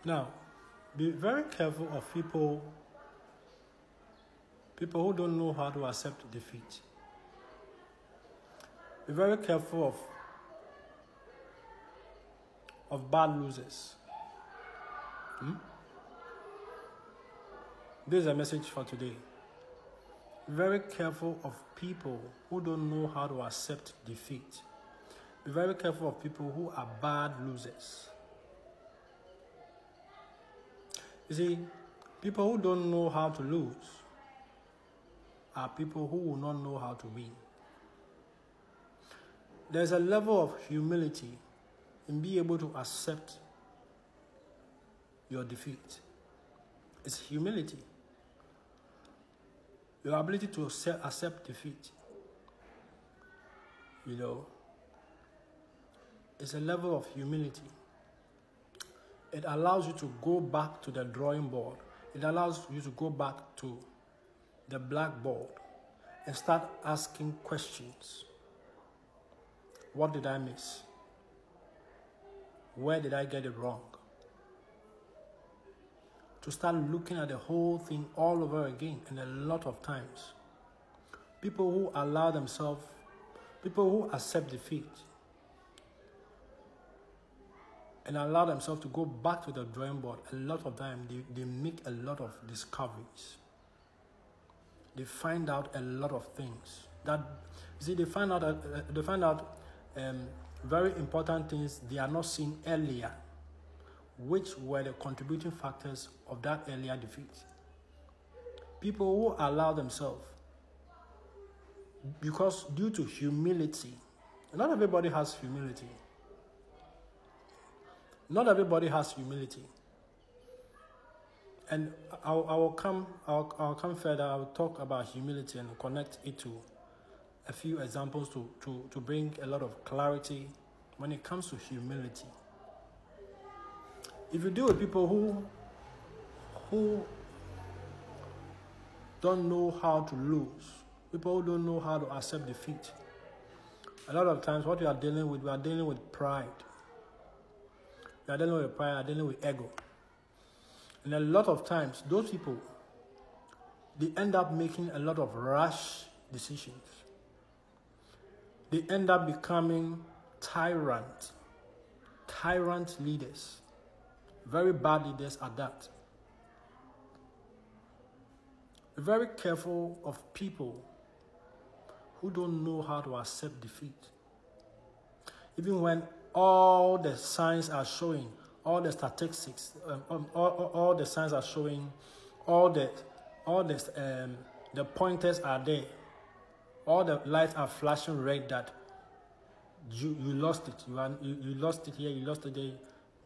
Now, be very careful of people who don't know how to accept defeat. Be very careful of bad losers. This is a message for today. Be very careful of people who don't know how to accept defeat. Be very careful of people who are bad losers. You see, people who don't know how to lose are people who will not know how to win. There's a level of humility in being able to accept your defeat. It's humility. Your ability to accept defeat, it's a level of humility. It allows you to go back to the drawing board. It allows you to go back to the blackboard and start asking questions. What did I miss? Where did I get it wrong? To start looking at the whole thing all over again, and a lot of times. People who accept defeat and allow themselves to go back to the drawing board, a lot of time they make a lot of discoveries. They find out a lot of things. They find out very important things they are not seeing earlier, which were the contributing factors of that earlier defeat. People who allow themselves, because due to humility, not everybody has humility. Not everybody has humility. And I'll come further. I will talk about humility and connect it to a few examples to bring a lot of clarity when it comes to humility. If you deal with people who don't know how to lose, people who don't know how to accept defeat, a lot of times what we are dealing with pride. We are dealing with pride, we are dealing with ego. And a lot of times, those people, they end up making a lot of rash decisions. They end up becoming tyrant leaders. Very bad leaders at that. Be very careful of people who don't know how to accept defeat. Even when all the signs are showing, all the statistics, all the signs are showing, all the pointers are there, all the lights are flashing red that you lost it. You lost it here, you lost it there.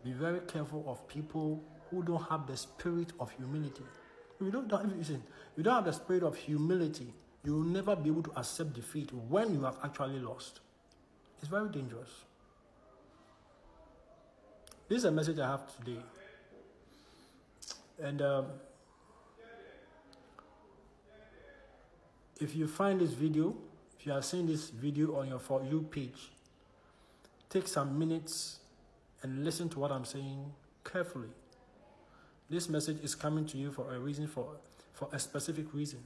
Be very careful of people who don't have the spirit of humility. If you don't have the spirit of humility, you will never be able to accept defeat when you have actually lost. It's very dangerous. This is a message I have today. And if you find this video, if you are seeing this video on your For You page, take some minutes and listen to what I'm saying carefully. This message is coming to you for a reason, for a specific reason.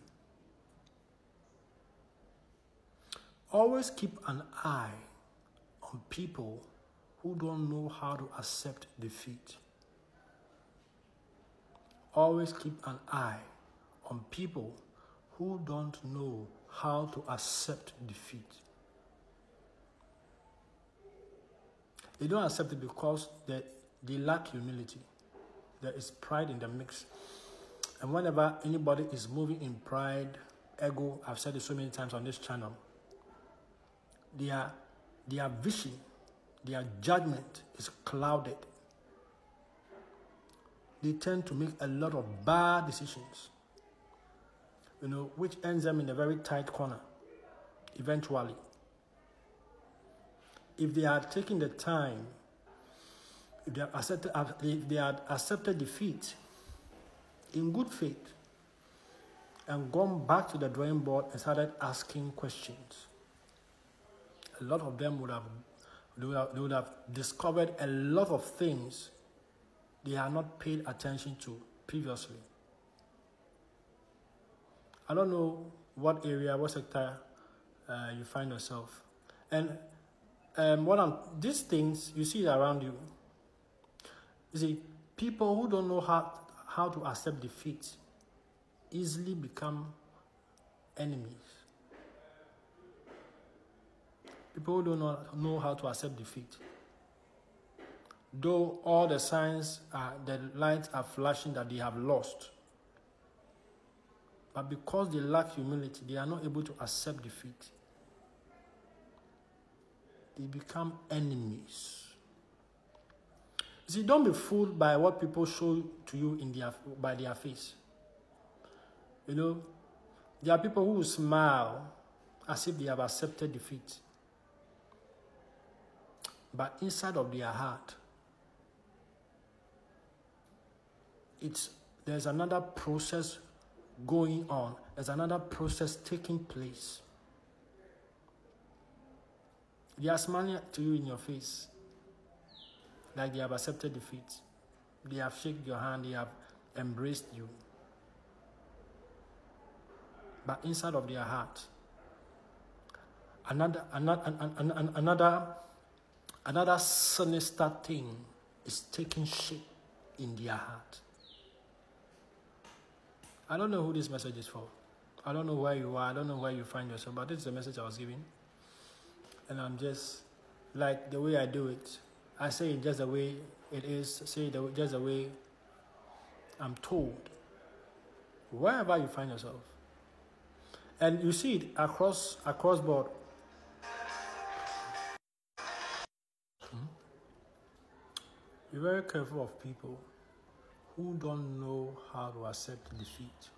Always keep an eye on people who don't know how to accept defeat. Always keep an eye on people who don't know how to accept defeat. They don't accept it because they lack humility. There is pride in the mix. And whenever anybody is moving in pride, ego, I've said it so many times on this channel, their vision, their judgment is clouded. They tend to make a lot of bad decisions, which ends them in a very tight corner, eventually. If they had taken the time, if they had accepted defeat in good faith and gone back to the drawing board and started asking questions, a lot of them would have discovered a lot of things they have not paid attention to previously. I don't know what area, what sector you find yourself. And these things, you see it around you. You see, people who don't know how to accept defeat easily become enemies. People who don't know how to accept defeat. Though all the signs, the lights are flashing that they have lost. But because they lack humility, they are not able to accept defeat. They become enemies. You see, don't be fooled by what people show to you by their face. You know, there are people who will smile as if they have accepted defeat. But inside of their heart, there's another process going on. There's another process taking place. They are smiling to you in your face like they have accepted defeat. They have shaken your hand. They have embraced you. But inside of their heart, another sinister thing is taking shape in their heart. I don't know who this message is for. I don't know where you are. I don't know where you find yourself. But this is the message I was giving. And I'm just, like the way I do it, I say it just the way it is, say it just the way I'm told. Wherever you find yourself. And you see it across board. Be very careful of people who don't know how to accept defeat.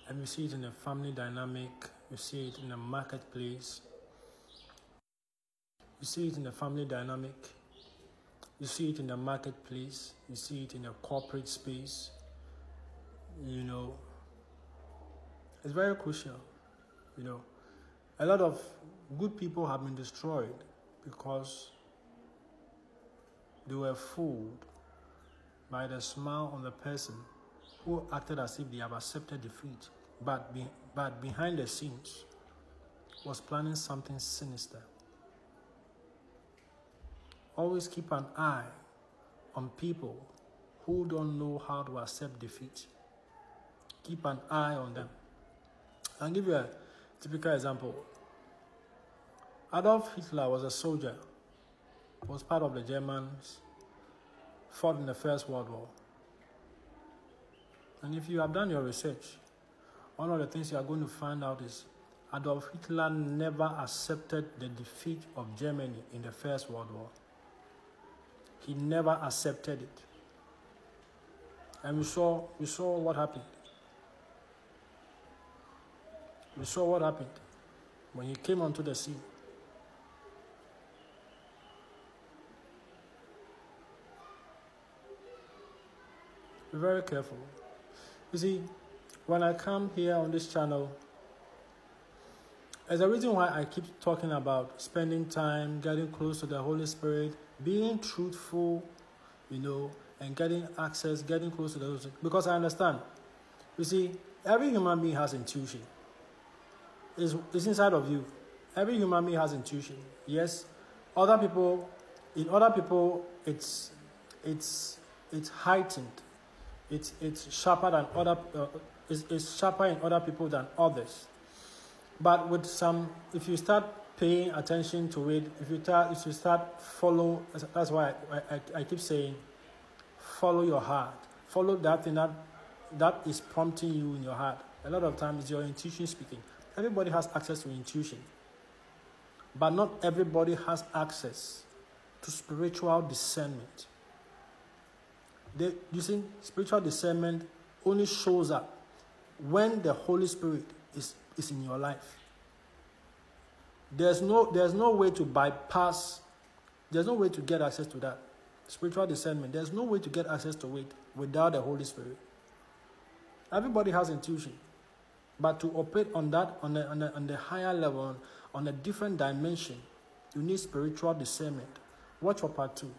And you see it in the family dynamic, you see it in the marketplace, you see it in the family dynamic, you see it in the marketplace, you see it in the corporate space. You know, it's very crucial. You know, a lot of good people have been destroyed because they were fooled by the smile on the person who acted as if they have accepted defeat, but behind the scenes was planning something sinister. Always keep an eye on people who don't know how to accept defeat. Keep an eye on them. I'll give you a typical example. Adolf Hitler was a soldier, was part of the Germans, fought in the First World War. And if you have done your research, one of the things you are going to find out is Adolf Hitler never accepted the defeat of Germany in the First World War. He never accepted it. And we saw what happened. We saw what happened when he came onto the scene. Be very careful. You see, when I come here on this channel, there's a reason why I keep talking about spending time, getting close to the Holy Spirit, being truthful, you know, and getting access, getting close to the Holy Spirit. Because I understand. You see, every human being has intuition. It's inside of you. Every human being has intuition. Yes, in other people, it's heightened. It's sharper than it's sharper in other people than others. But with some, if you start paying attention to it, if you start follow, that's why I keep saying, follow your heart. Follow that thing that is prompting you in your heart. A lot of times it's your intuition speaking. Everybody has access to intuition. But not everybody has access to spiritual discernment. You see, spiritual discernment only shows up when the Holy Spirit is in your life. There's no way to bypass, there's no way to get access to that. Spiritual discernment, there's no way to get access to it without the Holy Spirit. Everybody has intuition. But to operate on that, on the higher level, on a different dimension, you need spiritual discernment. Watch for part 2.